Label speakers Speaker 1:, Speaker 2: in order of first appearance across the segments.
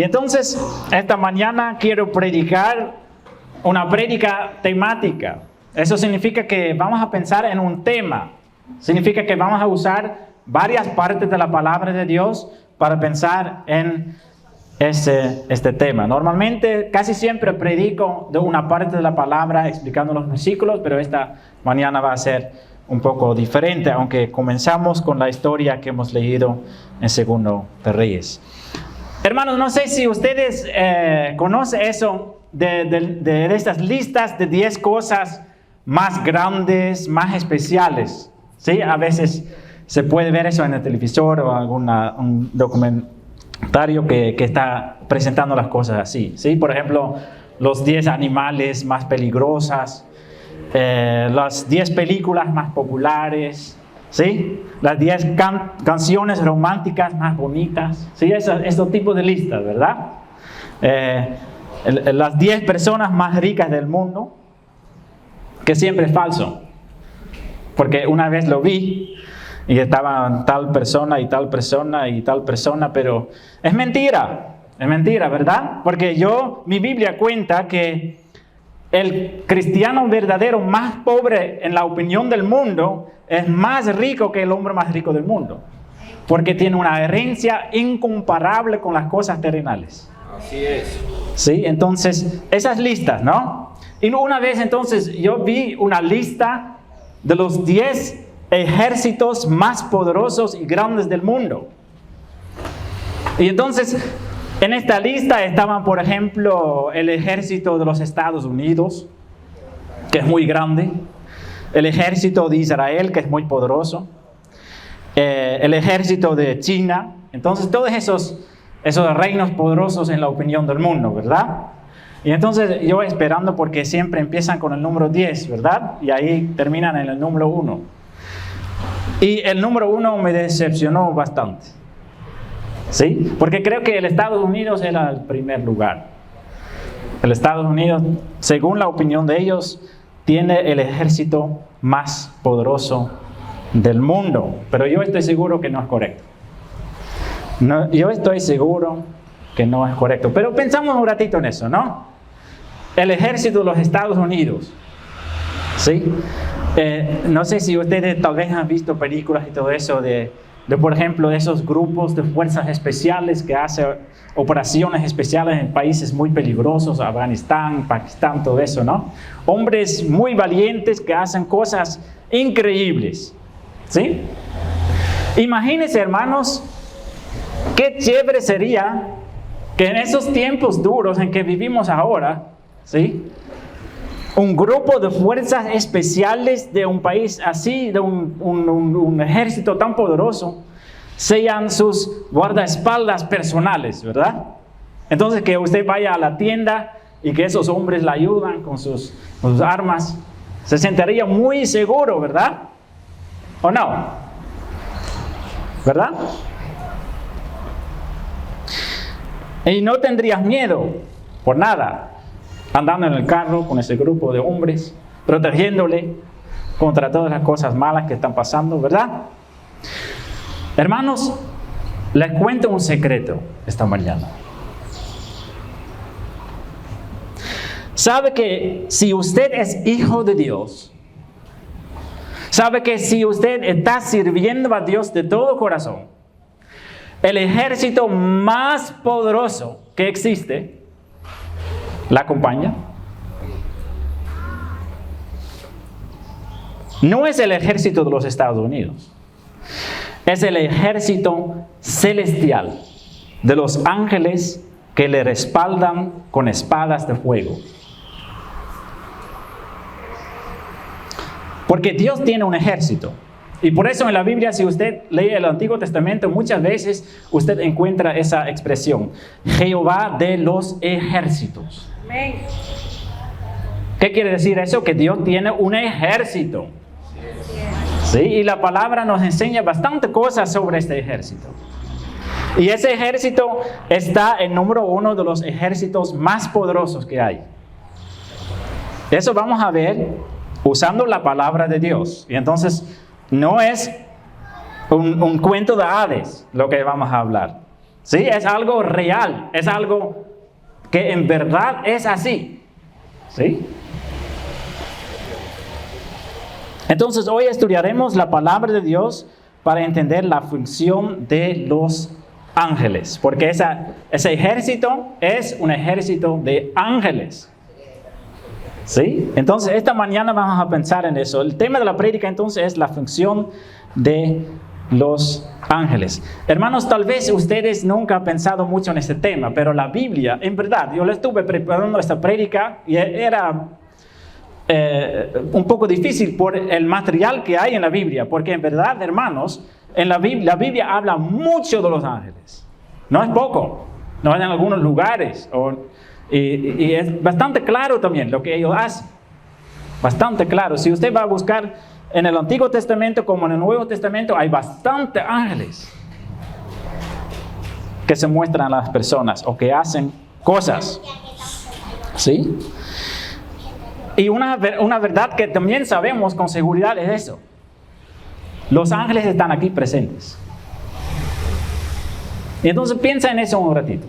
Speaker 1: Y entonces, esta mañana quiero predicar una prédica temática. Eso significa que vamos a pensar en un tema. Significa que vamos a usar varias partes de la palabra de Dios para pensar en este tema. Normalmente, casi siempre predico de una parte de la palabra explicando los versículos, pero esta mañana va a ser un poco diferente, aunque comenzamos con la historia que hemos leído en Segundo de Reyes. Hermanos, no sé si ustedes conocen eso de estas listas de 10 cosas más grandes, más especiales. ¿Sí? A veces se puede ver eso en el televisor o un documentario que está presentando las cosas así. ¿Sí? Por ejemplo, los 10 animales más peligrosos, las 10 películas más populares, ¿sí? Las 10 canciones románticas más bonitas, ¿sí? Esos tipos de listas, ¿verdad? Las 10 personas más ricas del mundo, que siempre es falso, porque una vez lo vi y estaban tal persona y tal persona y tal persona, pero es mentira, ¿verdad? Porque mi Biblia cuenta que el cristiano verdadero más pobre en la opinión del mundo es más rico que el hombre más rico del mundo, porque tiene una herencia incomparable con las cosas terrenales.
Speaker 2: Así es.
Speaker 1: Sí, entonces, esas listas, ¿no? Y una vez entonces yo vi una lista de los 10 ejércitos más poderosos y grandes del mundo. Y entonces, en esta lista estaban, por ejemplo, el ejército de los Estados Unidos, que es muy grande, el ejército de Israel, que es muy poderoso, el ejército de China. Entonces, todos esos reinos poderosos en la opinión del mundo, ¿verdad? Y entonces yo esperando porque siempre empiezan con el número 10, ¿verdad? Y ahí terminan en el número 1. Y el número 1 me decepcionó bastante. ¿Sí? Porque creo que el Estados Unidos era el primer lugar. El Estados Unidos, según la opinión de ellos, tiene el ejército más poderoso del mundo. Pero yo estoy seguro que no es correcto. Yo estoy seguro que no es correcto. Pero pensamos un ratito en eso, ¿no? El ejército de los Estados Unidos. ¿Sí? No sé si ustedes tal vez han visto películas y todo eso de por ejemplo, de esos grupos de fuerzas especiales que hacen operaciones especiales en países muy peligrosos, Afganistán, Pakistán, todo eso, ¿no? Hombres muy valientes que hacen cosas increíbles, ¿sí? Imagínense, hermanos, qué chévere sería que en esos tiempos duros en que vivimos ahora, ¿sí? Un grupo de fuerzas especiales de un país así, de un ejército tan poderoso, sean sus guardaespaldas personales, ¿verdad? Entonces que usted vaya a la tienda y que esos hombres le ayudan con sus armas, se sentiría muy seguro, ¿verdad? ¿O no? ¿Verdad? Y no tendrías miedo por nada, andando en el carro con ese grupo de hombres, protegiéndole contra todas las cosas malas que están pasando, ¿verdad? Hermanos, les cuento un secreto esta mañana. ¿Sabe que si usted es hijo de Dios, sabe que si usted está sirviendo a Dios de todo corazón, el ejército más poderoso que existe la acompaña? No es el ejército de los Estados Unidos, es el ejército celestial de los ángeles que le respaldan con espadas de fuego. Porque Dios tiene un ejército. Y por eso en la Biblia, si usted lee el Antiguo Testamento, muchas veces usted encuentra esa expresión: Jehová de los ejércitos. Amén. ¿Qué quiere decir eso? Que Dios tiene un ejército. Sí, y la palabra nos enseña bastante cosas sobre este ejército. Y ese ejército está en número 1 de los ejércitos más poderosos que hay. Eso vamos a ver usando la palabra de Dios. Y entonces no es un cuento de hadas lo que vamos a hablar. ¿Sí? Es algo real, es algo que en verdad es así. ¿Sí? Entonces hoy estudiaremos la palabra de Dios para entender la función de los ángeles, porque ese ejército es un ejército de ángeles. ¿Sí? Entonces esta mañana vamos a pensar en eso. El tema de la prédica entonces es la función de los ángeles. Hermanos, tal vez ustedes nunca han pensado mucho en este tema, pero la Biblia, en verdad, yo le estuve preparando esta prédica y era un poco difícil por el material que hay en la Biblia, porque en verdad, hermanos, en la Biblia habla mucho de los ángeles. No es poco, no en algunos lugares. Y es bastante claro también lo que ellos hacen. Bastante claro. Si usted va a buscar en el Antiguo Testamento como en el Nuevo Testamento, hay bastantes ángeles que se muestran a las personas o que hacen cosas. ¿Sí? Y una verdad que también sabemos con seguridad es eso. Los ángeles están aquí presentes. Y entonces piensa en eso un ratito.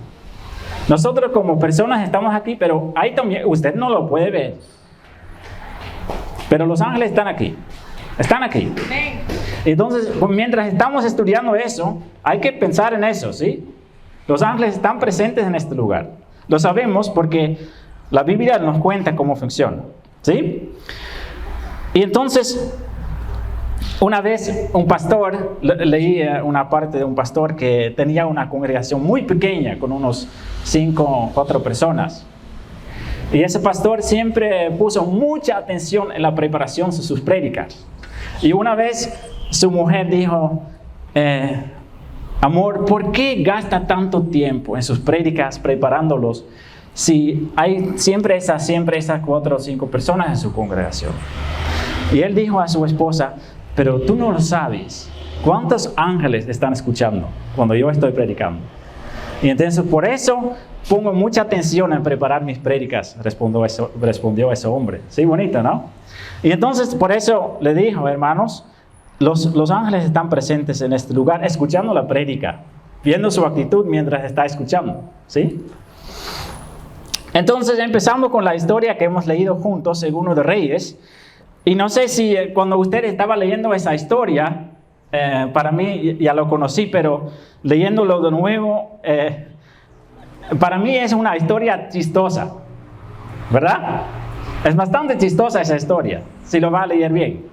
Speaker 1: Nosotros como personas estamos aquí, pero ahí también, usted no lo puede ver. Pero los ángeles están aquí. Están aquí. Entonces, mientras estamos estudiando eso, hay que pensar en eso, ¿sí? Los ángeles están presentes en este lugar. Lo sabemos porque la Biblia nos cuenta cómo funciona, ¿sí? Y entonces, una vez un pastor, leí una parte de un pastor que tenía una congregación muy pequeña, con unos 5 o 4 personas. Y ese pastor siempre puso mucha atención en la preparación de sus prédicas. Y una vez su mujer dijo, amor, ¿por qué gasta tanto tiempo en sus prédicas preparándolos si hay siempre esas 4 o 5 personas en su congregación? Y él dijo a su esposa, pero tú no lo sabes, ¿cuántos ángeles están escuchando cuando yo estoy predicando? Y entonces por eso pongo mucha atención en preparar mis prédicas, respondió ese hombre. Sí, bonito, ¿no? Y entonces por eso le dijo, hermanos, los ángeles están presentes en este lugar, escuchando la prédica, viendo su actitud mientras está escuchando, ¿sí? Entonces empezamos con la historia que hemos leído juntos, Segundo de Reyes. Y no sé si cuando usted estaba leyendo esa historia, para mí ya lo conocí, pero leyéndolo de nuevo, para mí es una historia chistosa, ¿verdad? Es bastante chistosa esa historia, si lo va a leer bien,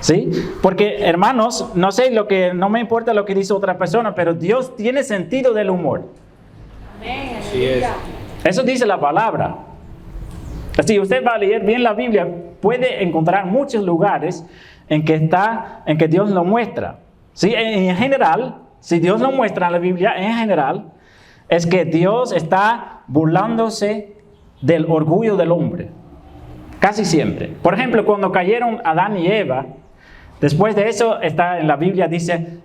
Speaker 1: ¿sí? Porque, hermanos, no me importa lo que dice otra persona, pero Dios tiene sentido del humor.
Speaker 2: Amén.
Speaker 3: Así es.
Speaker 1: Eso dice la palabra. Si usted va a leer bien la Biblia, puede encontrar muchos lugares en que Dios lo muestra. ¿Sí? En general, si Dios lo muestra en la Biblia, en general, es que Dios está burlándose del orgullo del hombre. Casi siempre. Por ejemplo, cuando cayeron Adán y Eva, después de eso está en la Biblia, dice,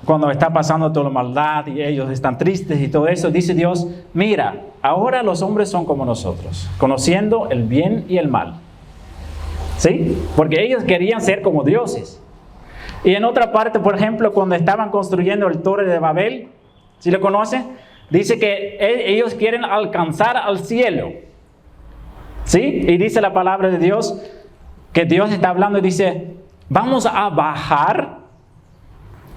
Speaker 1: cuando está pasando toda la maldad y ellos están tristes y todo eso, dice Dios, mira, ahora los hombres son como nosotros, conociendo el bien y el mal. ¿Sí? Porque ellos querían ser como dioses. Y en otra parte, por ejemplo, cuando estaban construyendo el Torre de Babel, ¿sí lo conocen? Dice que ellos quieren alcanzar al cielo. ¿Sí? Y dice la palabra de Dios, que Dios está hablando y dice, vamos a bajar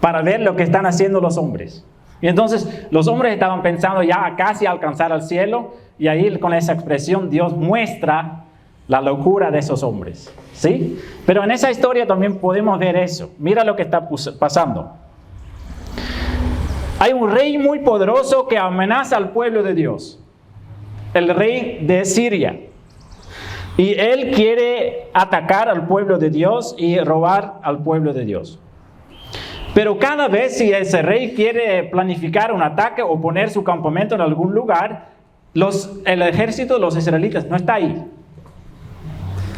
Speaker 1: para ver lo que están haciendo los hombres. Y entonces los hombres estaban pensando ya casi alcanzar al cielo, y ahí con esa expresión Dios muestra la locura de esos hombres, ¿sí? Pero en esa historia también podemos ver eso. Mira lo que está pasando. Hay un rey muy poderoso que amenaza al pueblo de Dios. El rey de Siria. Y él quiere atacar al pueblo de Dios y robar al pueblo de Dios. Pero cada vez si ese rey quiere planificar un ataque o poner su campamento en algún lugar, el ejército de los israelitas no está ahí.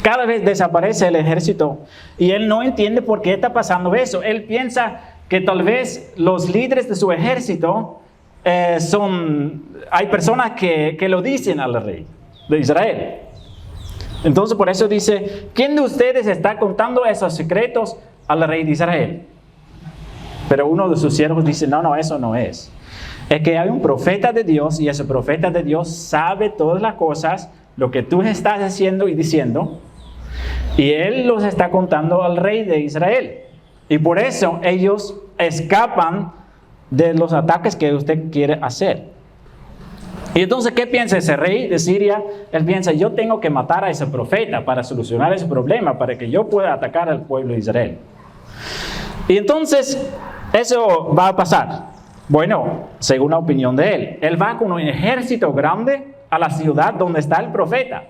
Speaker 1: Cada vez desaparece el ejército y él no entiende por qué está pasando eso. Él piensa que tal vez los líderes de su ejército hay personas que lo dicen al rey de Israel. Entonces por eso dice, ¿quién de ustedes está contando esos secretos al rey de Israel? Pero uno de sus siervos dice, no, eso no es. es que hay un profeta de Dios y ese profeta de Dios sabe todas las cosas, lo que tú estás haciendo y diciendo, y él los está contando al rey de Israel. Y por eso ellos escapan de los ataques que usted quiere hacer. Y entonces, ¿qué piensa ese rey de Siria? Él piensa, yo tengo que matar a ese profeta para solucionar ese problema, para que yo pueda atacar al pueblo de Israel. Y entonces, eso va a pasar. Bueno, según la opinión de él, él va con un ejército grande a la ciudad donde está el profeta.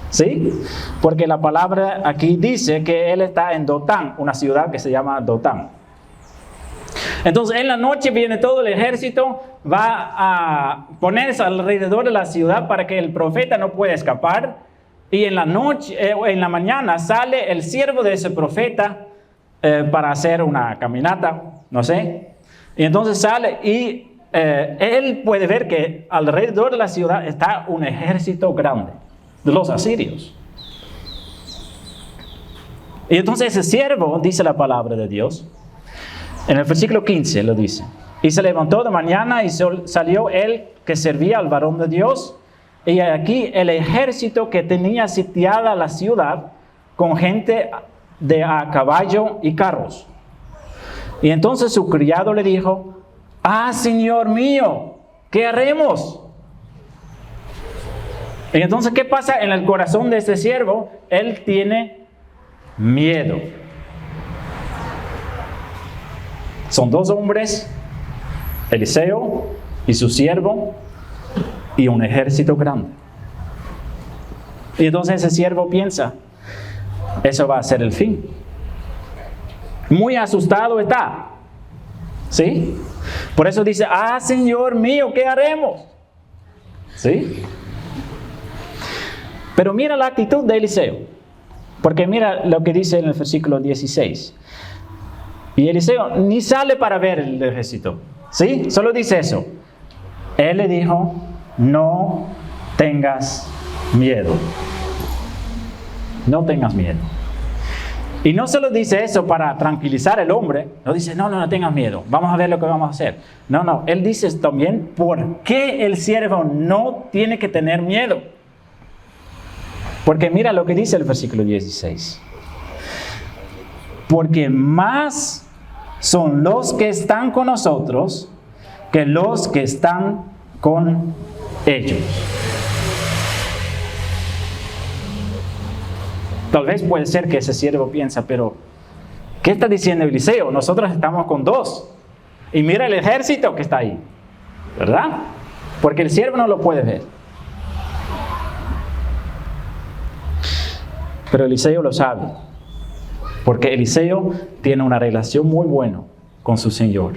Speaker 1: ¿Sí? Porque la palabra aquí dice que él está en Dotán, una ciudad que se llama Dotán. Entonces en la noche viene todo el ejército, va a ponerse alrededor de la ciudad para que el profeta no pueda escapar. Y en la noche, en la mañana sale el siervo de ese profeta para hacer una caminata, no sé. Y entonces sale y él puede ver que alrededor de la ciudad está un ejército grande de los asirios. Y entonces ese siervo, dice la palabra de Dios, en el versículo 15 lo dice: y se levantó de mañana y salió él que servía al varón de Dios, y aquí el ejército que tenía sitiada la ciudad con gente de a caballo y carros. Y entonces su criado le dijo: Señor mío, ¿qué haremos? Y entonces, ¿qué pasa en el corazón de este siervo? Él tiene miedo. Son dos hombres, Eliseo y su siervo, y un ejército grande. Y entonces ese siervo piensa, eso va a ser el fin. Muy asustado está. ¿Sí? Por eso dice, Señor mío, ¿qué haremos? ¿Sí? Pero mira la actitud de Eliseo. Porque mira lo que dice en el versículo 16. Y Eliseo ni sale para ver el ejército. ¿Sí? Solo dice eso. Él le dijo, no tengas miedo. No tengas miedo. Y no solo dice eso para tranquilizar al hombre. No dice, no tengas miedo. Vamos a ver lo que vamos a hacer. No. Él dice también por qué el siervo no tiene que tener miedo. Porque mira lo que dice el versículo 16. Porque más son los que están con nosotros que los que están con ellos. Tal vez puede ser que ese siervo piensa, pero ¿qué está diciendo Eliseo? Nosotros estamos con dos. Y mira el ejército que está ahí. ¿Verdad? Porque el siervo no lo puede ver. Pero Eliseo lo sabe. Porque Eliseo tiene una relación muy buena con su Señor.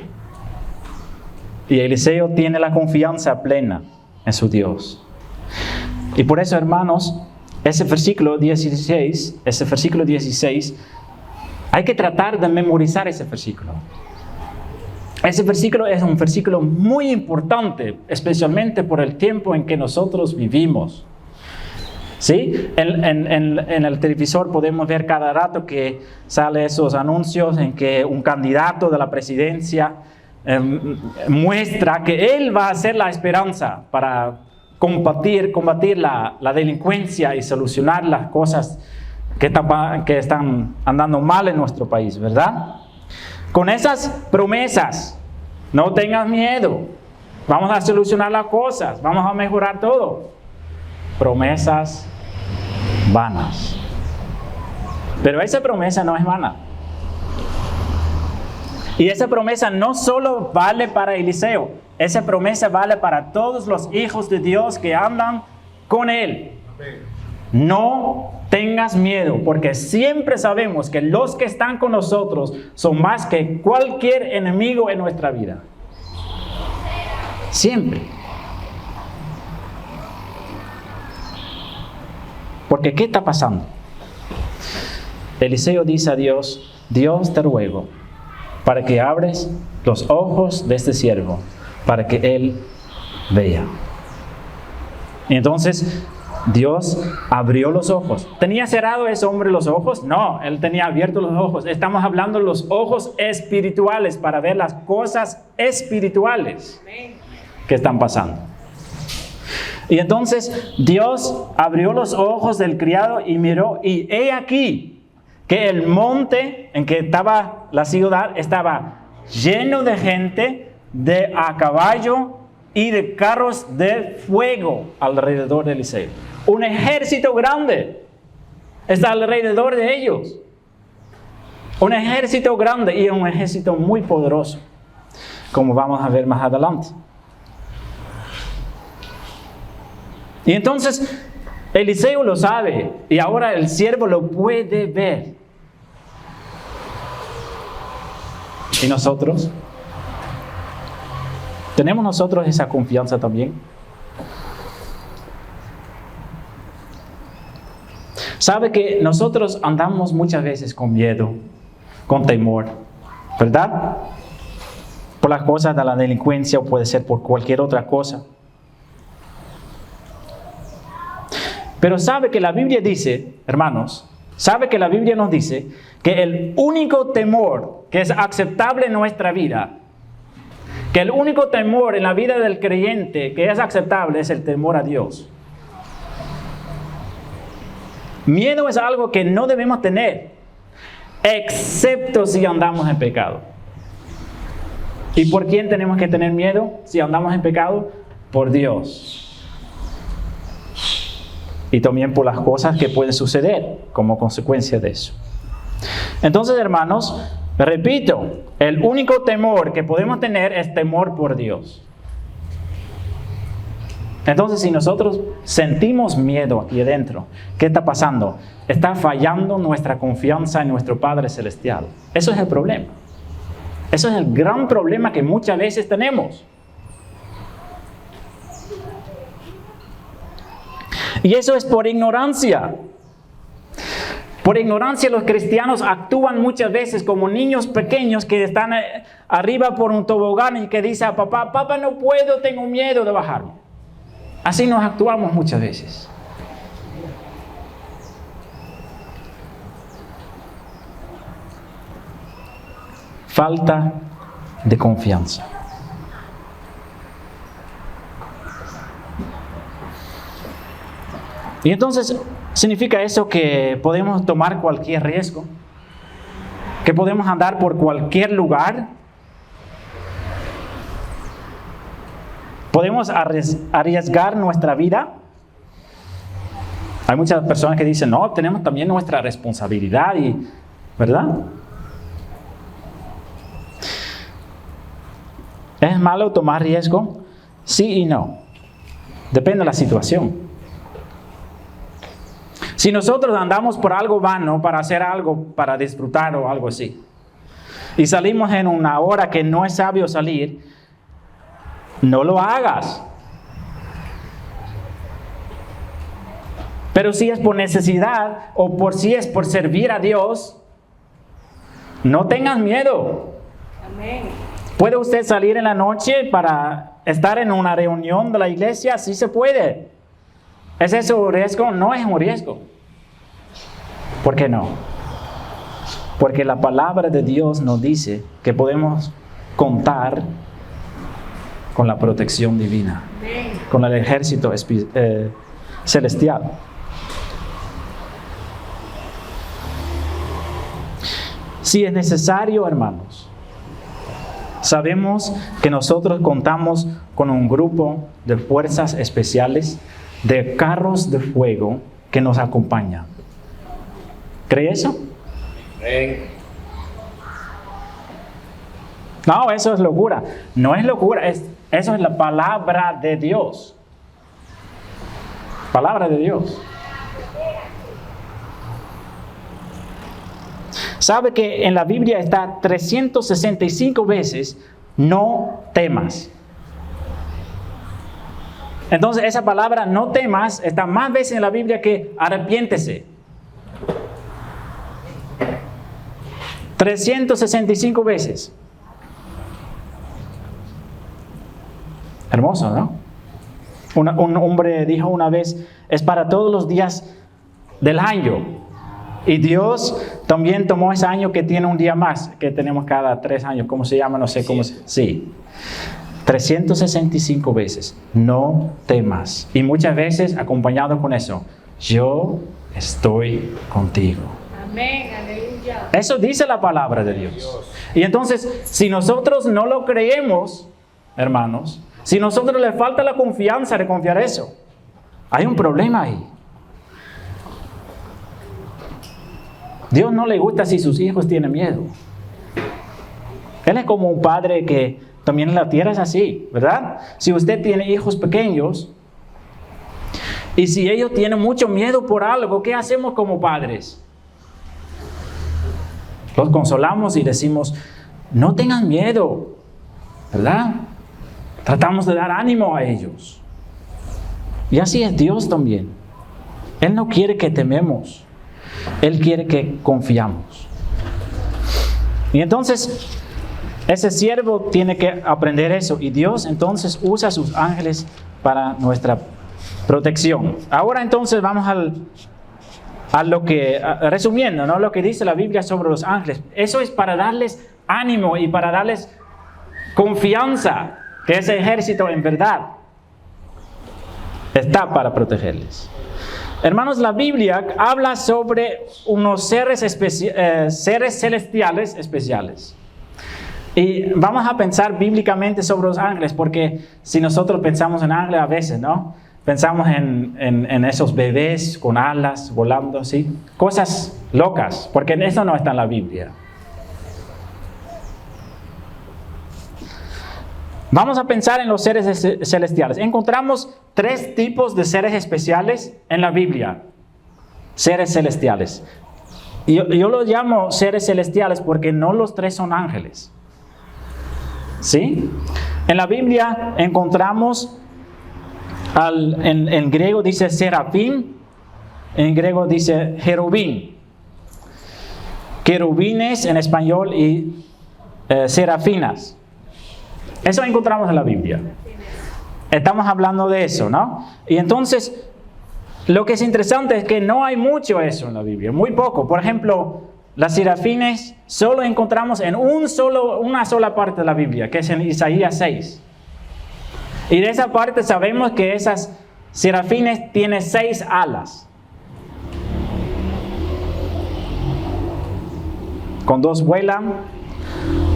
Speaker 1: Y Eliseo tiene la confianza plena en su Dios. Y por eso, hermanos, ese versículo 16, hay que tratar de memorizar ese versículo. Ese versículo es un versículo muy importante, especialmente por el tiempo en que nosotros vivimos. ¿Sí? En el televisor podemos ver cada rato que salen esos anuncios en que un candidato de la presidencia muestra que él va a ser la esperanza para combatir la delincuencia y solucionar las cosas que están andando mal en nuestro país, ¿verdad? Con esas promesas, no tengas miedo, vamos a solucionar las cosas, vamos a mejorar todo. Promesas vanas. Pero esa promesa no es vana. Y esa promesa no solo vale para Eliseo, esa promesa vale para todos los hijos de Dios que andan con él. No tengas miedo, porque siempre sabemos que los que están con nosotros son más que cualquier enemigo en nuestra vida. Siempre. Porque ¿qué está pasando? Eliseo dice a Dios, Dios te ruego para que abres los ojos de este siervo, para que él vea. Y entonces Dios abrió los ojos. ¿Tenía cerrado ese hombre los ojos? No, él tenía abiertos los ojos. Estamos hablando de los ojos espirituales para ver las cosas espirituales que están pasando. Y entonces Dios abrió los ojos del criado y miró, y he aquí que el monte en que estaba la ciudad estaba lleno de gente a caballo y de carros de fuego alrededor de Eliseo. Un ejército grande está alrededor de ellos. Un ejército grande y un ejército muy poderoso, como vamos a ver más adelante. Y entonces Eliseo lo sabe y ahora el siervo lo puede ver. ¿Y nosotros? ¿Tenemos nosotros esa confianza también? Sabe que nosotros andamos muchas veces con miedo, con temor, ¿verdad? Por las cosas de la delincuencia o puede ser por cualquier otra cosa. Pero sabe que la Biblia dice, hermanos, sabe que la Biblia nos dice que el único temor que es aceptable en nuestra vida, que el único temor en la vida del creyente que es aceptable es el temor a Dios. Miedo es algo que no debemos tener, excepto si andamos en pecado. ¿Y por quién tenemos que tener miedo si andamos en pecado? Por Dios. Y también por las cosas que pueden suceder como consecuencia de eso. Entonces, hermanos, repito, el único temor que podemos tener es temor por Dios. Entonces, si nosotros sentimos miedo aquí adentro, ¿qué está pasando? Está fallando nuestra confianza en nuestro Padre Celestial. Eso es el problema. Eso es el gran problema que muchas veces tenemos. Y eso es por ignorancia. Por ignorancia los cristianos actúan muchas veces como niños pequeños que están arriba por un tobogán y que dicen a papá, papá no puedo, tengo miedo de bajarme. Así nos actuamos muchas veces. Falta de confianza. Y entonces, ¿significa eso que podemos tomar cualquier riesgo? ¿Que podemos andar por cualquier lugar? ¿Podemos arriesgar nuestra vida? Hay muchas personas que dicen, no, tenemos también nuestra responsabilidad, ¿verdad? ¿Es malo tomar riesgo? Sí y no. Depende de la situación. Si nosotros andamos por algo vano, para hacer algo, para disfrutar o algo así, y salimos en una hora que no es sabio salir, no lo hagas. Pero si es por necesidad o si es por servir a Dios, no tengas miedo. Amén. ¿Puede usted salir en la noche para estar en una reunión de la iglesia? Sí se puede. ¿Es eso un riesgo? No es un riesgo. ¿Por qué no? Porque la palabra de Dios nos dice que podemos contar con la protección divina, con el ejército celestial. Si es necesario, hermanos, sabemos que nosotros contamos con un grupo de fuerzas especiales, de carros de fuego que nos acompañan. ¿Cree eso? No, eso es locura. No es locura, eso es la palabra de Dios. Palabra de Dios. ¿Sabe que en la Biblia está 365 veces no temas? Entonces esa palabra no temas está más veces en la Biblia que arrepiéntese. 365 veces. Hermoso, ¿no? Un hombre dijo una vez, es para todos los días del año. Y Dios también tomó ese año que tiene un día más, que tenemos cada 3 años. ¿Cómo se llama? No sé cómo se... Sí. 365 veces. No temas. Y muchas veces acompañado con eso. Yo estoy contigo.
Speaker 2: Amén, aleluya.
Speaker 1: Eso dice la palabra de Dios. Y entonces, si nosotros no lo creemos, hermanos, si a nosotros le falta la confianza de confiar eso, hay un problema ahí. Dios no le gusta si sus hijos tienen miedo. Él es como un padre que también en la tierra es así, ¿verdad? Si usted tiene hijos pequeños y si ellos tienen mucho miedo por algo, ¿qué hacemos como padres? Los consolamos y decimos, no tengan miedo, ¿verdad? Tratamos de dar ánimo a ellos. Y así es Dios también. Él no quiere que tememos. Él quiere que confiamos. Y entonces, ese siervo tiene que aprender eso. Y Dios entonces usa a sus ángeles para nuestra protección. Ahora entonces vamos a lo que, resumiendo, ¿no? Lo que dice la Biblia sobre los ángeles. Eso es para darles ánimo y para darles confianza que ese ejército en verdad está para protegerles. Hermanos, la Biblia habla sobre unos seres celestiales especiales. Y vamos a pensar bíblicamente sobre los ángeles, porque si nosotros pensamos en ángeles a veces, ¿no? Pensamos en esos bebés con alas volando así. Cosas locas, porque eso no está en la Biblia. Vamos a pensar en los seres celestiales. Encontramos 3 tipos de seres especiales en la Biblia. Seres celestiales. Yo los llamo seres celestiales porque no los 3 son ángeles. ¿Sí? En la Biblia encontramos, en griego dice serafín, en griego dice jerubín. Querubines en español y serafinas. Eso encontramos en la Biblia. Estamos hablando de eso, ¿no? Y entonces, lo que es interesante es que no hay mucho eso en la Biblia, muy poco. Por ejemplo, las serafines solo encontramos en una sola parte de la Biblia, que es en Isaías 6. Y de esa parte sabemos que esas serafines tienen 6 alas. Con 2 vuelan,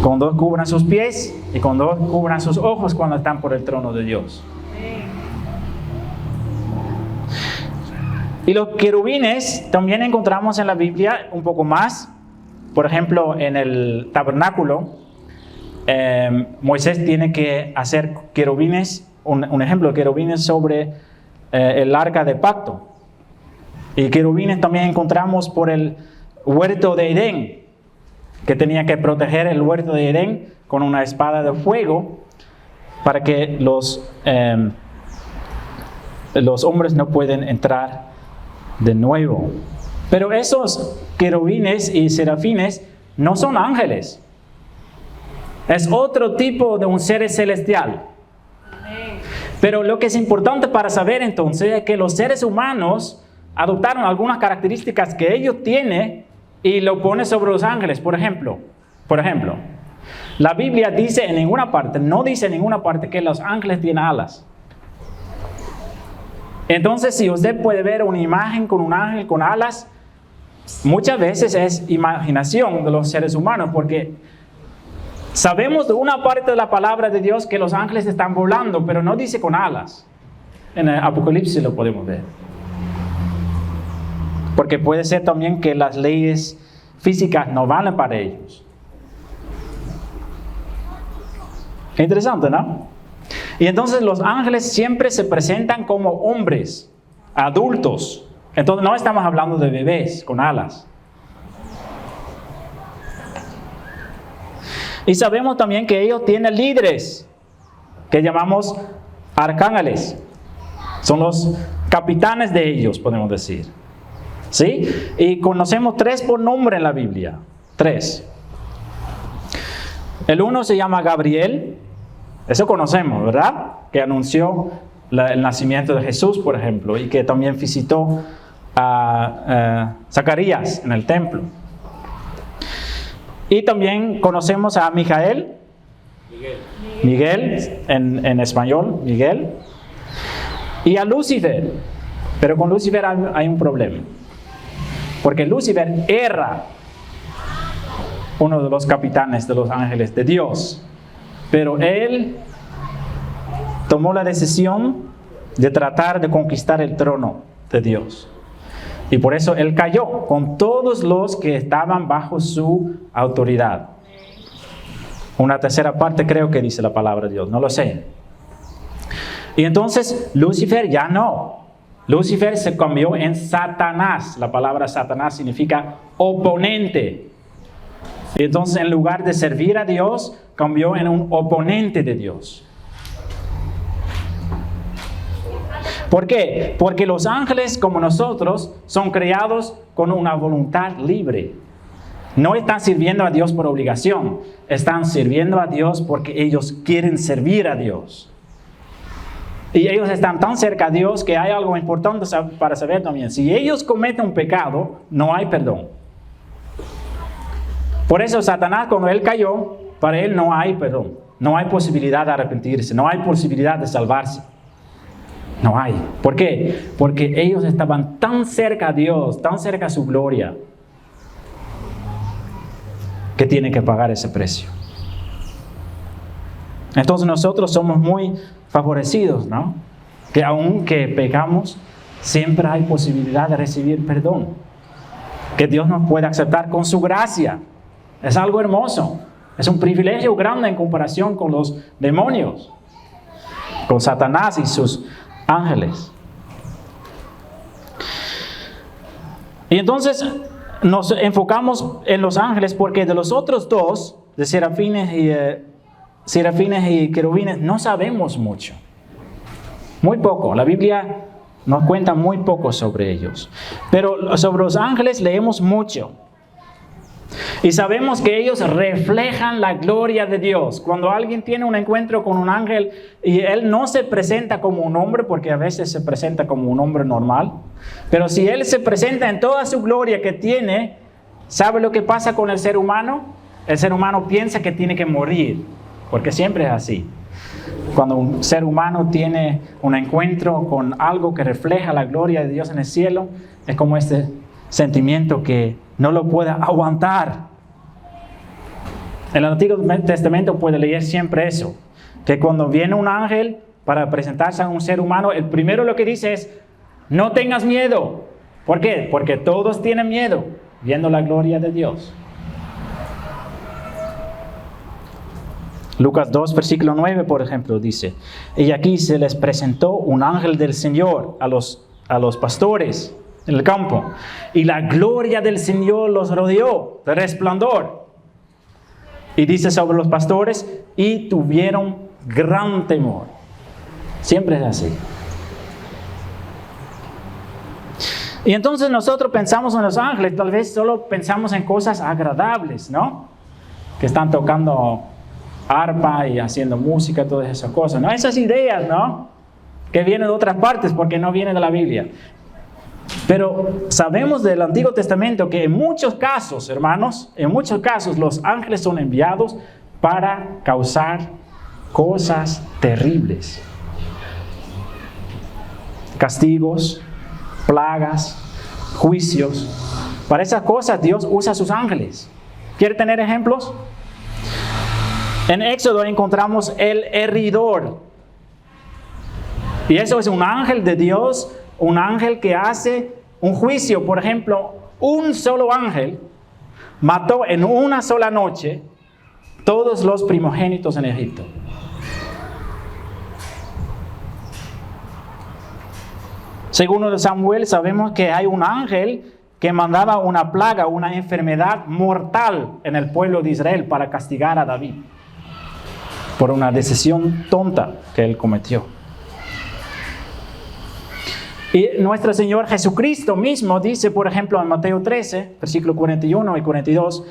Speaker 1: con 2 cubren sus pies y con 2 cubren sus ojos cuando están por el trono de Dios. Y los querubines también encontramos en la Biblia un poco más. Por ejemplo, en el tabernáculo, Moisés tiene que hacer querubines, un ejemplo de querubines sobre el arca de pacto. Y querubines también encontramos por el huerto de Edén, que tenía que proteger el huerto de Edén con una espada de fuego para que los hombres no pueden entrar de nuevo. Pero esos querubines y serafines no son ángeles. Es otro tipo de un ser celestial. Pero lo que es importante para saber entonces es que los seres humanos adoptaron algunas características que ellos tienen y lo pone sobre los ángeles. Por ejemplo, la Biblia dice en ninguna parte, no dice en ninguna parte que los ángeles tienen alas. Entonces, si usted puede ver una imagen con un ángel con alas, muchas veces es imaginación de los seres humanos, porque sabemos de una parte de la palabra de Dios que los ángeles están volando, pero no dice con alas. En el Apocalipsis lo podemos ver. Porque puede ser también que las leyes físicas no valen para ellos. Interesante, ¿no? Y entonces los ángeles siempre se presentan como hombres, adultos. Entonces no estamos hablando de bebés con alas. Y sabemos también que ellos tienen líderes, que llamamos arcángeles. Son los capitanes de ellos, podemos decir. ¿Sí? Y conocemos 3 por nombre en la Biblia. 3. El uno se llama Gabriel. Eso conocemos, ¿verdad? Que anunció el nacimiento de Jesús, por ejemplo, y que también visitó a Zacarías en el templo. Y también conocemos a Miguel en español, Miguel, y a Lucifer. Pero con Lucifer hay un problema, porque Lucifer era uno de los capitanes de los ángeles de Dios, pero él tomó la decisión de tratar de conquistar el trono de Dios. Y por eso él cayó con todos los que estaban bajo su autoridad. Una tercera parte creo que dice la palabra de Dios, no lo sé. Y entonces Lucifer ya no. Lucifer se cambió en Satanás. La palabra Satanás significa oponente. Y entonces en lugar de servir a Dios, cambió en un oponente de Dios. ¿Por qué? Porque los ángeles, como nosotros, son creados con una voluntad libre. No están sirviendo a Dios por obligación. Están sirviendo a Dios porque ellos quieren servir a Dios. Y ellos están tan cerca a Dios que hay algo importante para saber también. Si ellos cometen un pecado, no hay perdón. Por eso Satanás, cuando él cayó, para él no hay perdón. No hay posibilidad de arrepentirse. No hay posibilidad de salvarse. No hay. ¿Por qué? Porque ellos estaban tan cerca a Dios, tan cerca a su gloria, que tienen que pagar ese precio. Entonces nosotros somos muy favorecidos, ¿no? Que aunque pecamos, siempre hay posibilidad de recibir perdón. Que Dios nos puede aceptar con su gracia. Es algo hermoso. Es un privilegio grande en comparación con los demonios, con Satanás y sus ángeles. Y entonces nos enfocamos en los ángeles porque de los otros dos, de serafines y querubines, no sabemos mucho. Muy poco. La Biblia nos cuenta muy poco sobre ellos. Pero sobre los ángeles leemos mucho. Y sabemos que ellos reflejan la gloria de Dios. Cuando alguien tiene un encuentro con un ángel y él no se presenta como un hombre, porque a veces se presenta como un hombre normal, pero si él se presenta en toda su gloria que tiene, ¿sabe lo que pasa con el ser humano? El ser humano piensa que tiene que morir, porque siempre es así. Cuando un ser humano tiene un encuentro con algo que refleja la gloria de Dios en el cielo, es como este sentimiento que no lo puede aguantar. En el Antiguo Testamento puede leer siempre eso, que cuando viene un ángel para presentarse a un ser humano, el primero lo que dice es: no tengas miedo. ¿Por qué? Porque todos tienen miedo viendo la gloria de Dios. Lucas 2, versículo 9, por ejemplo, dice: y aquí se les presentó un ángel del Señor a los pastores en el campo, y la gloria del Señor los rodeó de resplandor. Y dice sobre los pastores: y tuvieron gran temor. Siempre es así. Y entonces nosotros pensamos en los ángeles, tal vez solo pensamos en cosas agradables, ¿no? Que están tocando arpa y haciendo música, todas esas cosas, ¿no? Esas ideas, ¿no? Que vienen de otras partes porque no vienen de la Biblia. Pero sabemos del Antiguo Testamento que en muchos casos, hermanos, en muchos casos los ángeles son enviados para causar cosas terribles. Castigos, plagas, juicios. Para esas cosas Dios usa a sus ángeles. ¿Quiere tener ejemplos? En Éxodo encontramos el heridor. Y eso es un ángel de Dios, un ángel que hace un juicio. Por ejemplo, un solo ángel mató en una sola noche todos los primogénitos en Egipto. Según Samuel, sabemos que hay un ángel que mandaba una plaga, una enfermedad mortal en el pueblo de Israel para castigar a David por una decisión tonta que él cometió. Y nuestro Señor Jesucristo mismo dice, por ejemplo, en Mateo 13, versículo 41 y 42,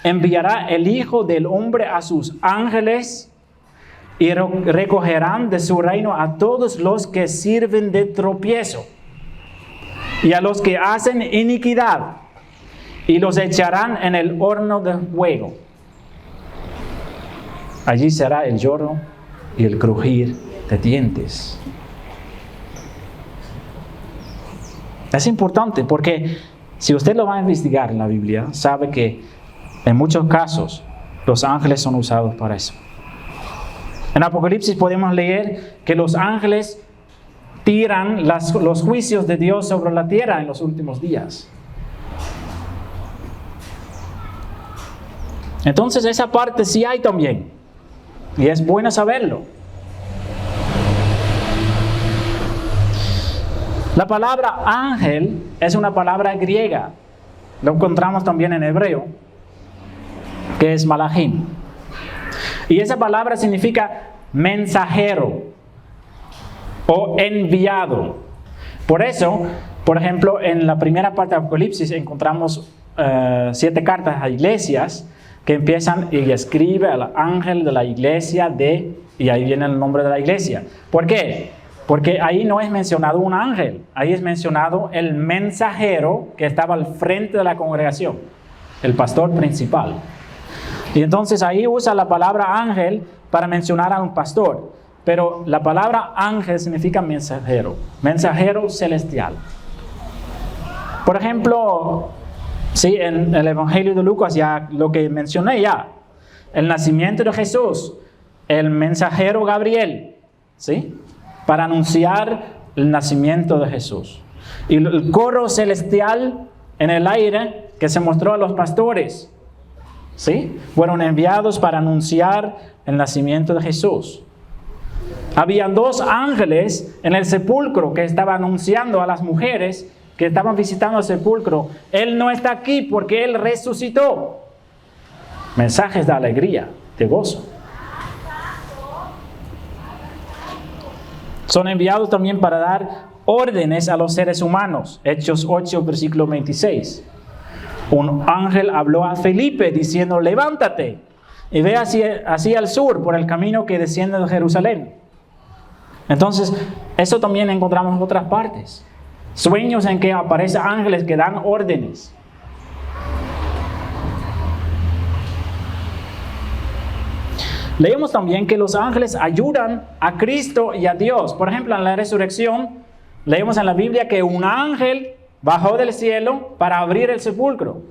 Speaker 1: enviará el Hijo del Hombre a sus ángeles y recogerán de su reino a todos los que sirven de tropiezo y a los que hacen iniquidad, y los echarán en el horno de fuego. Allí será el lloro y el crujir de dientes. Es importante porque si usted lo va a investigar en la Biblia, sabe que en muchos casos los ángeles son usados para eso. En Apocalipsis podemos leer que los ángeles tiran los juicios de Dios sobre la tierra en los últimos días. Entonces esa parte sí hay también. Y es bueno saberlo. La palabra ángel es una palabra griega. Lo encontramos también en hebreo, que es malachim. Y esa palabra significa mensajero o enviado. Por eso, por ejemplo, en la primera parte de Apocalipsis encontramos 7 cartas a iglesias que empiezan y escribe al ángel de la iglesia de, y ahí viene el nombre de la iglesia. ¿Por qué? Porque ahí no es mencionado un ángel, ahí es mencionado el mensajero que estaba al frente de la congregación, el pastor principal. Y entonces ahí usa la palabra ángel para mencionar a un pastor, pero la palabra ángel significa mensajero, mensajero celestial. Por ejemplo, sí, en el Evangelio de Lucas ya lo que mencioné ya, el nacimiento de Jesús, el mensajero Gabriel, ¿sí? Para anunciar el nacimiento de Jesús. Y el coro celestial en el aire que se mostró a los pastores, ¿sí? Fueron enviados para anunciar el nacimiento de Jesús. Habían 2 ángeles en el sepulcro que estaban anunciando a las mujeres que estaban visitando el sepulcro: Él no está aquí porque Él resucitó. Mensajes de alegría, de gozo. Son enviados también para dar órdenes a los seres humanos. Hechos 8, versículo 26. Un ángel habló a Felipe diciendo: levántate y ve hacia el sur por el camino que desciende de Jerusalén. Entonces, eso también encontramos en otras partes. Sueños en que aparecen ángeles que dan órdenes. Leemos también que los ángeles ayudan a Cristo y a Dios. Por ejemplo, en la resurrección, leemos en la Biblia que un ángel bajó del cielo para abrir el sepulcro,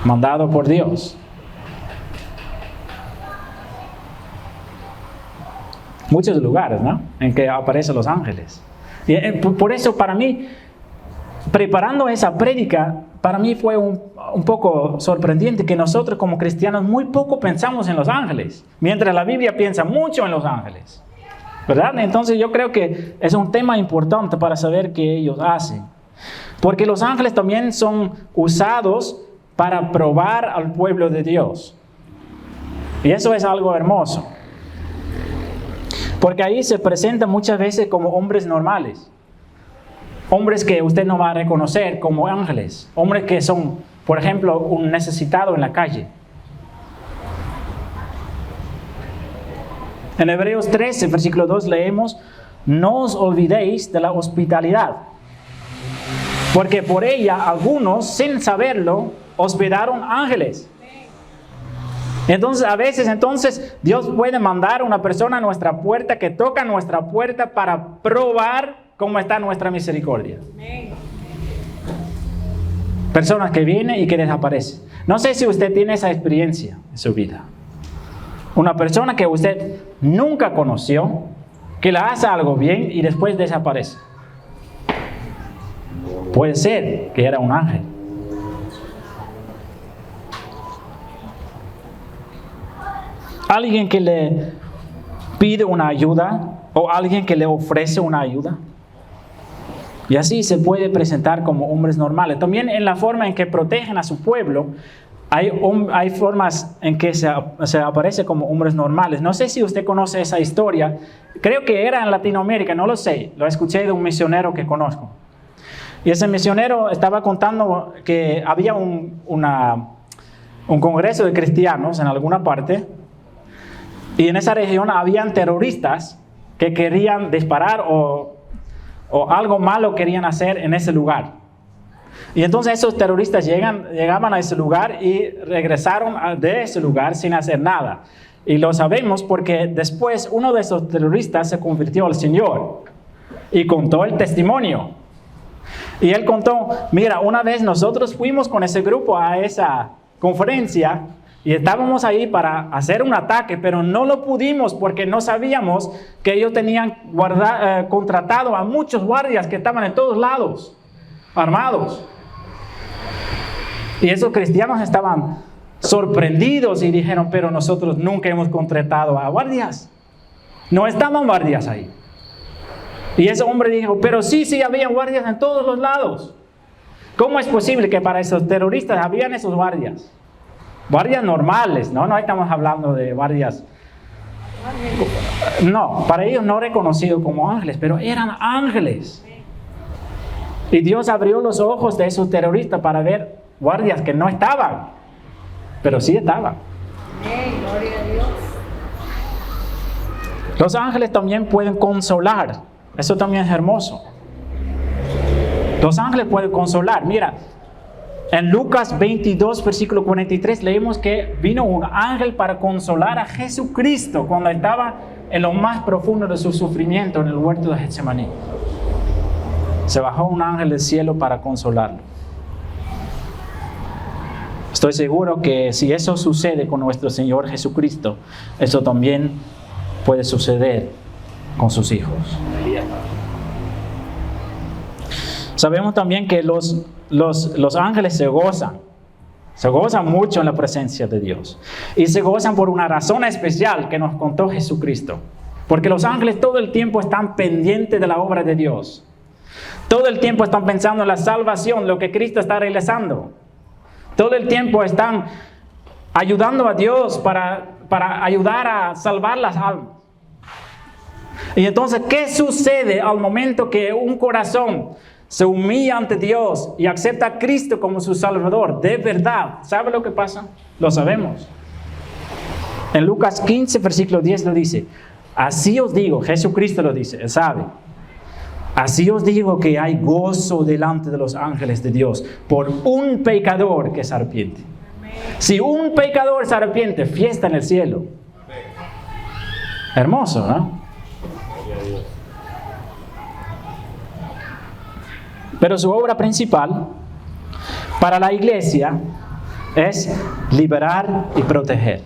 Speaker 1: mandado por Dios. Muchos lugares, ¿no?, en que aparecen los ángeles. Y por eso, para mí, preparando esa prédica, para mí fue un poco sorprendente que nosotros como cristianos muy poco pensamos en los ángeles, mientras la Biblia piensa mucho en los ángeles, ¿verdad? Entonces yo creo que es un tema importante para saber qué ellos hacen, porque los ángeles también son usados para probar al pueblo de Dios, y eso es algo hermoso, porque ahí se presentan muchas veces como hombres normales. Hombres que usted no va a reconocer como ángeles. Hombres que son, por ejemplo, un necesitado en la calle. En Hebreos 13, versículo 2 leemos: no os olvidéis de la hospitalidad, porque por ella algunos, sin saberlo, hospedaron ángeles. Entonces, a veces, Dios puede mandar a una persona a nuestra puerta, que toca nuestra puerta para probar cómo está nuestra misericordia. Personas que vienen y que desaparecen. No sé si usted tiene esa experiencia en su vida. Una persona que usted nunca conoció, que le hace algo bien y después desaparece. Puede ser que era un ángel. Alguien que le pide una ayuda o alguien que le ofrece una ayuda. Y así se puede presentar como hombres normales. También en la forma en que protegen a su pueblo, hay formas en que se aparece como hombres normales. No sé si usted conoce esa historia. Creo que era en Latinoamérica, no lo sé. Lo escuché de un misionero que conozco. Y ese misionero estaba contando que había un congreso de cristianos en alguna parte. Y en esa región habían terroristas que querían disparar o algo malo querían hacer en ese lugar. Y entonces esos terroristas llegaban a ese lugar y regresaron de ese lugar sin hacer nada. Y lo sabemos porque después uno de esos terroristas se convirtió al Señor y contó el testimonio. Y él contó, mira, una vez nosotros fuimos con ese grupo a esa conferencia y estábamos ahí para hacer un ataque, pero no lo pudimos porque no sabíamos que ellos tenían contratado a muchos guardias que estaban en todos lados, armados. Y esos cristianos estaban sorprendidos y dijeron, pero nosotros nunca hemos contratado a guardias. No estaban guardias ahí. Y ese hombre dijo, pero sí, había guardias en todos los lados. ¿Cómo es posible que para esos terroristas habían esos guardias? Guardias normales, ¿no? No estamos hablando de guardias. No, para ellos no reconocidos como ángeles, pero eran ángeles. Y Dios abrió los ojos de esos terroristas para ver guardias que no estaban, pero sí estaban.
Speaker 2: Gloria a Dios.
Speaker 1: Los ángeles también pueden consolar. Eso también es hermoso. Los ángeles pueden consolar. Mira, en Lucas 22, versículo 43, leemos que vino un ángel para consolar a Jesucristo cuando estaba en lo más profundo de su sufrimiento en el huerto de Getsemaní. Se bajó un ángel del cielo para consolarlo. Estoy seguro que si eso sucede con nuestro Señor Jesucristo, eso también puede suceder con sus hijos. Sabemos también que los ángeles se gozan mucho en la presencia de Dios. Y se gozan por una razón especial que nos contó Jesucristo. Porque los ángeles todo el tiempo están pendientes de la obra de Dios. Todo el tiempo están pensando en la salvación, lo que Cristo está realizando. Todo el tiempo están ayudando a Dios para ayudar a salvar las almas. Y entonces, ¿qué sucede al momento que un corazón se humilla ante Dios y acepta a Cristo como su Salvador? De verdad, ¿sabe lo que pasa? Lo sabemos. En Lucas 15, versículo 10 lo dice. Así os digo, Jesucristo lo dice, él sabe. Así os digo que hay gozo delante de los ángeles de Dios por un pecador que se arrepiente. Si un pecador se arrepiente, fiesta en el cielo. Hermoso, ¿no? Pero su obra principal para la iglesia es liberar y proteger.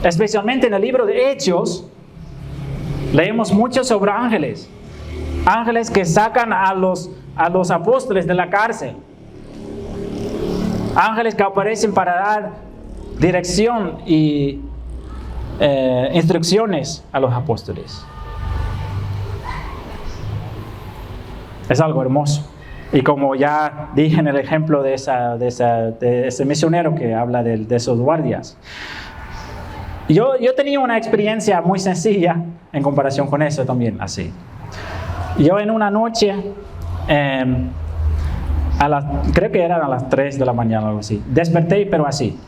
Speaker 1: Especialmente en el libro de Hechos, leemos mucho sobre ángeles. Ángeles que sacan a los apóstoles de la cárcel. Ángeles que aparecen para dar dirección y instrucciones a los apóstoles. Es algo hermoso. Y como ya dije en el ejemplo de ese misionero que habla de esos guardias. Yo tenía una experiencia muy sencilla en comparación con eso también, así. Yo en una noche, creo que eran a las 3 de la mañana o algo así, desperté pero así.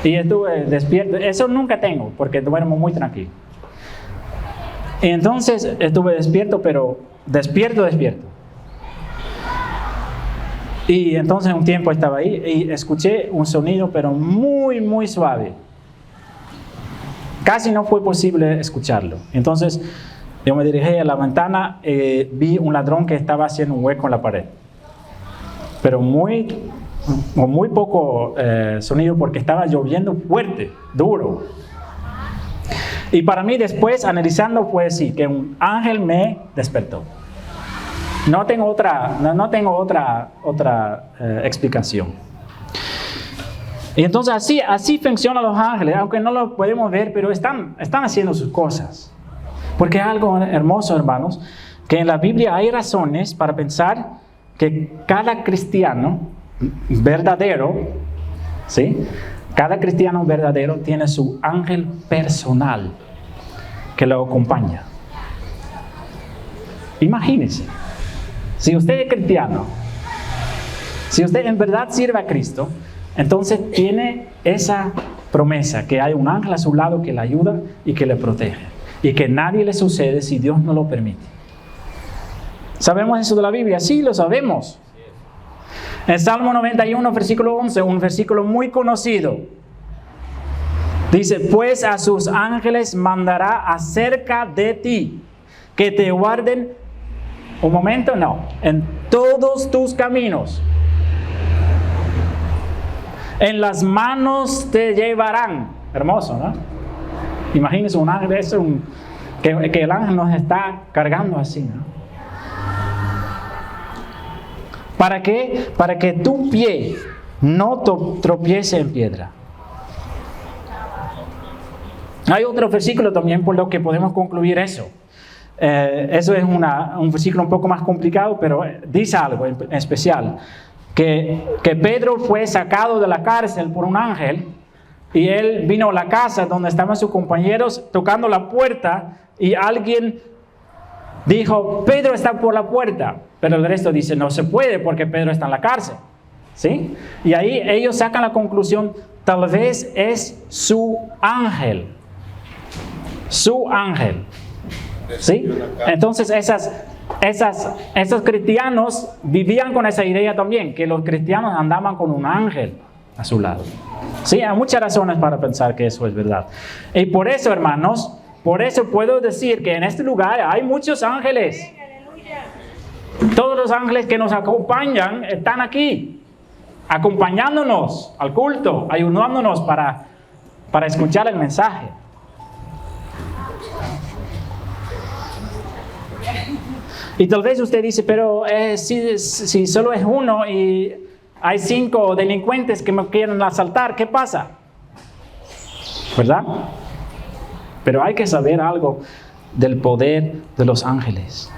Speaker 1: Y estuve despierto, eso nunca tengo porque duermo muy tranquilo. Y entonces estuve despierto, pero despierto. Y entonces un tiempo estaba ahí y escuché un sonido, pero muy, muy suave. Casi no fue posible escucharlo. Entonces yo me dirigí a la ventana y vi un ladrón que estaba haciendo un hueco en la pared. Pero muy poco sonido porque estaba lloviendo fuerte, duro. Y para mí después, analizando, fue así, que un ángel me despertó. No tengo otra explicación. Y entonces así funcionan los ángeles, aunque no lo podemos ver, pero están haciendo sus cosas. Porque es algo hermoso, hermanos, que en la Biblia hay razones para pensar que cada cristiano verdadero, ¿sí? Cada cristiano verdadero tiene su ángel personal que lo acompaña. Imagínense, si usted es cristiano Si usted en verdad sirve a Cristo, entonces tiene esa promesa que hay un ángel a su lado que le ayuda y que le protege. Y que nadie le sucede si Dios no lo permite. ¿Sabemos eso de la Biblia? Sí, lo sabemos. En Salmo 91, versículo 11, un versículo muy conocido. Dice, pues a sus ángeles mandará acerca de ti, que te guarden, un momento, no, en todos tus caminos. En las manos te llevarán. Hermoso, ¿no? Imagínense un ángel, que el ángel nos está cargando así, ¿no? ¿Para qué? Para que tu pie no tropiece en piedra. Hay otro versículo también por lo que podemos concluir eso. Eso es un versículo un poco más complicado, pero dice algo en especial. Que Pedro fue sacado de la cárcel por un ángel y él vino a la casa donde estaban sus compañeros tocando la puerta y alguien dijo, Pedro está por la puerta, pero el resto dice, no se puede porque Pedro está en la cárcel, ¿sí? Y ahí ellos sacan la conclusión, tal vez es su ángel, ¿sí? Entonces esos cristianos vivían con esa idea también, que los cristianos andaban con un ángel a su lado. Sí, hay muchas razones para pensar que eso es verdad. Y por eso, hermanos, por eso puedo decir que en este lugar hay muchos ángeles. Todos los ángeles que nos acompañan están aquí, acompañándonos al culto, ayudándonos para escuchar el mensaje. Y tal vez usted dice, pero si solo es uno y hay 5 delincuentes que me quieren asaltar, ¿qué pasa? ¿Verdad? Pero hay que saber algo del poder de los ángeles.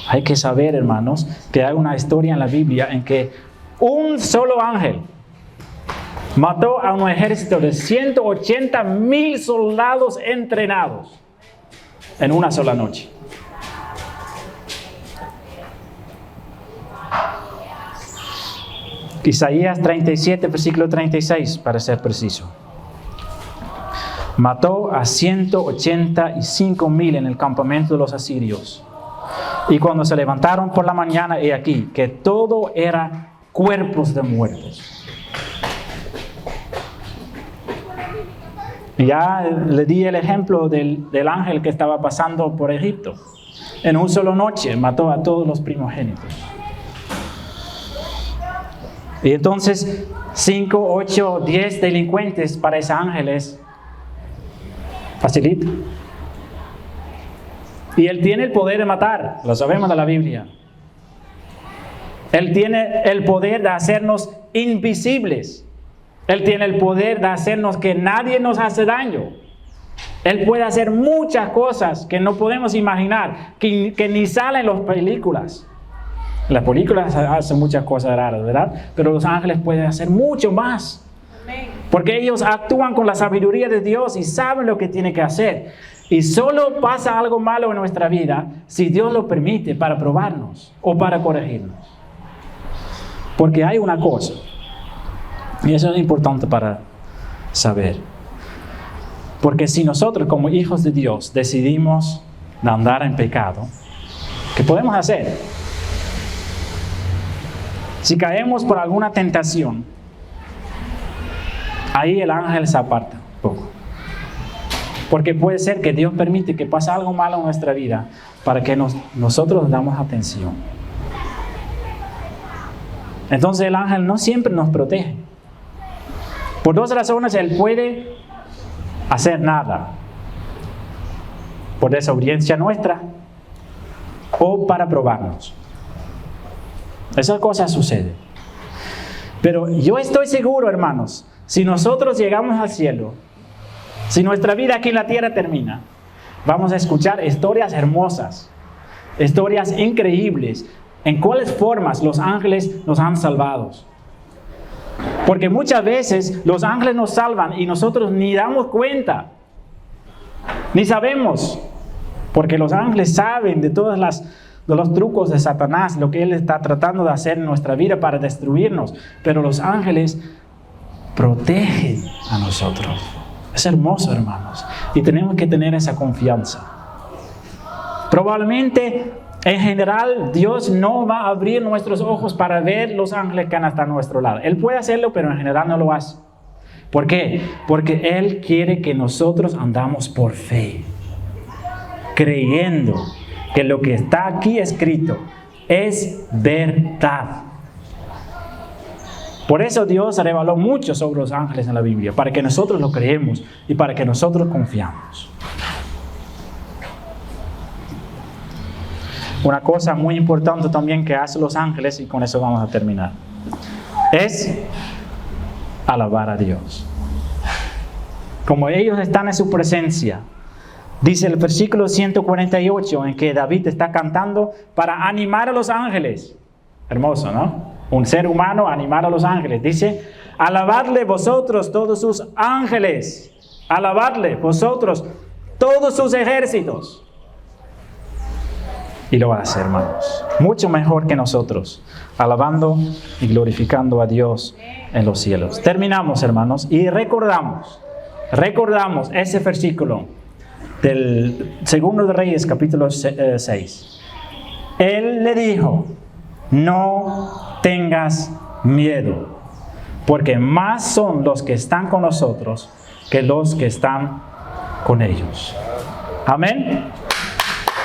Speaker 1: Hay que saber, hermanos, que hay una historia en la Biblia en que un solo ángel mató a un ejército de 180,000 soldados entrenados en una sola noche. Isaías 37, versículo 36, para ser preciso. Mató a 185,000 en el campamento de los asirios. Y cuando se levantaron por la mañana, he aquí, que todo era cuerpos de muertos. Ya le di el ejemplo del ángel que estaba pasando por Egipto. En una sola noche mató a todos los primogénitos. Y entonces 5, 8, 10 delincuentes para ese ángel es facilito. Y él tiene el poder de matar, lo sabemos de la Biblia. Él tiene el poder de hacernos invisibles. Él tiene el poder de hacernos que nadie nos hace daño. Él puede hacer muchas cosas que no podemos imaginar, que ni salen en las películas. Las películas hacen muchas cosas raras, ¿verdad? Pero los ángeles pueden hacer mucho más. Porque ellos actúan con la sabiduría de Dios y saben lo que tienen que hacer. Y solo pasa algo malo en nuestra vida si Dios lo permite para probarnos o para corregirnos. Porque hay una cosa, y eso es importante para saber. Porque si nosotros como hijos de Dios decidimos andar en pecado, ¿qué podemos hacer? Si caemos por alguna tentación, ahí el ángel se aparta un poco. Porque puede ser que Dios permite que pase algo malo en nuestra vida para que nosotros damos atención. Entonces el ángel no siempre nos protege. Por 2 razones, él puede hacer nada. Por desobediencia nuestra o para probarnos. Esas cosas suceden. Pero yo estoy seguro, hermanos, si nosotros llegamos al cielo, si nuestra vida aquí en la tierra termina, vamos a escuchar historias hermosas, historias increíbles, en cuáles formas los ángeles nos han salvado. Porque muchas veces los ángeles nos salvan y nosotros ni damos cuenta, ni sabemos, porque los ángeles saben de todas las de los trucos de Satanás, lo que él está tratando de hacer en nuestra vida para destruirnos. Pero los ángeles protegen a nosotros. Es hermoso, hermanos. Y tenemos que tener esa confianza. Probablemente, en general, Dios no va a abrir nuestros ojos para ver los ángeles que están a nuestro lado. Él puede hacerlo, pero en general no lo hace. ¿Por qué? Porque Él quiere que nosotros andamos por fe, creyendo que lo que está aquí escrito es verdad. Por eso Dios reveló mucho sobre los ángeles en la Biblia, para que nosotros lo creemos y para que nosotros confiamos. Una cosa muy importante también que hacen los ángeles, y con eso vamos a terminar, es alabar a Dios. Como ellos están en su presencia, dice el versículo 148 en que David está cantando para animar a los ángeles. Hermoso, ¿no? Un ser humano animar a los ángeles. Dice, alabadle vosotros todos sus ángeles. Alabadle vosotros todos sus ejércitos. Y lo hace, hermanos, mucho mejor que nosotros, alabando y glorificando a Dios en los cielos. Terminamos, hermanos, y recordamos ese versículo del 2 de Reyes, capítulo 6. Él le dijo, no tengas miedo, porque más son los que están con nosotros que los que están con ellos. Amén.